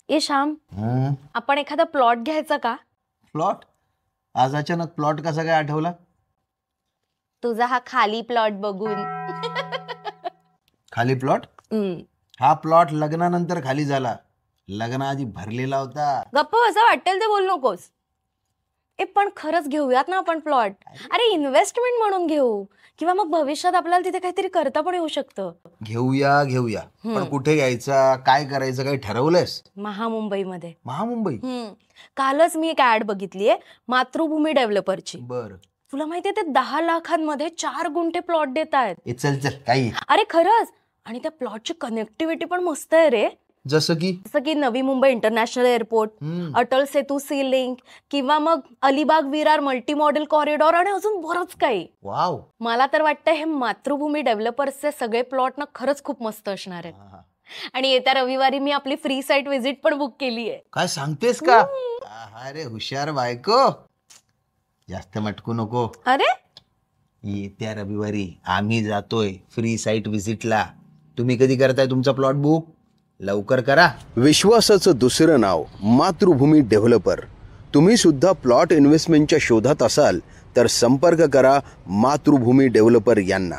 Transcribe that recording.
ए श्याम, आपण एखादा प्लॉट घ्यायचा का? प्लॉट? आज अचानक प्लॉट कसा काय आठवला? तुझा हा खाली प्लॉट बघून. खाली प्लॉट? हा प्लॉट लग्नानंतर खाली झाला, लग्नाआधी भरलेला होता. गप्प असं वाटेल ते बोलू नकोस. ए पण खरंच घेऊयात ना आपण प्लॉट. अरे इन्व्हेस्टमेंट म्हणून घेऊ, किंवा मग भविष्यात आपल्याला तिथे काहीतरी करता पण येऊ शकतं. घेऊया पण कुठे घ्यायचा, काय करायचं, काही ठरवलंयस? महामुंबईमध्ये. महामुंबई? कालच मी एक ऍड बघितलीये मातृभूमी डेव्हलपरची. बर. तुला माहितीये ते 10 लाखांमध्ये 4 गुंठे प्लॉट देत आहेत. चल काही. अरे खरंच, आणि त्या प्लॉटची कनेक्टिव्हिटी पण मस्त आहे रे. जसं की Navi Mumbai international airport, Atal Setu C link, किंवा मग Alibag Virar multi model corridor, आणि अजून बरंच काही. वाव. मला तर वाटतं हे मातृभूमी डेव्हलपर्सचे सगळे प्लॉट ना खरंच खूप मस्त असणार आहेत. आणि येत्या रविवारी मी आपली फ्री साईट व्हिजिट पण बुक केली आहे. काय सांगतेस का? अरे हुशार बायको, जास्त मटकू नको. अरे येत्या रविवारी आम्ही जातोय फ्री साईट व्हिजिटला. तुम्ही कधी करताय तुमचा प्लॉट बुक? लवकर करा. विश्वासाचं दुसरं नाव मातृभूमी डेव्हलपर. तुम्ही सुद्धा प्लॉट इन्व्हेस्टमेंटच्या शोधात असाल तर संपर्क करा मातृभूमी डेव्हलपर यांना.